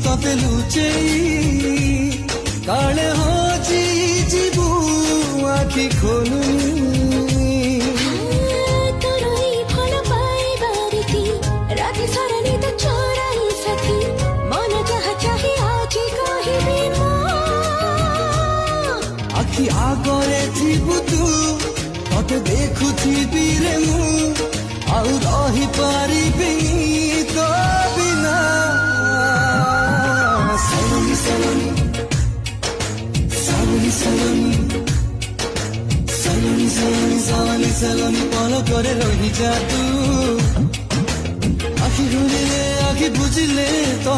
तते लुचेई काले हजी जीवु आखि खोलुनी आखि आगरे थिबु तू तते देखुथिबि रे मु आउ रही पारिबिनी तो बिना सलोनी सलोनी सलोनी सलोनी सलोनी सलोनी सलोनी सलोनी पल करे रही जा तू आखि बुझिले तो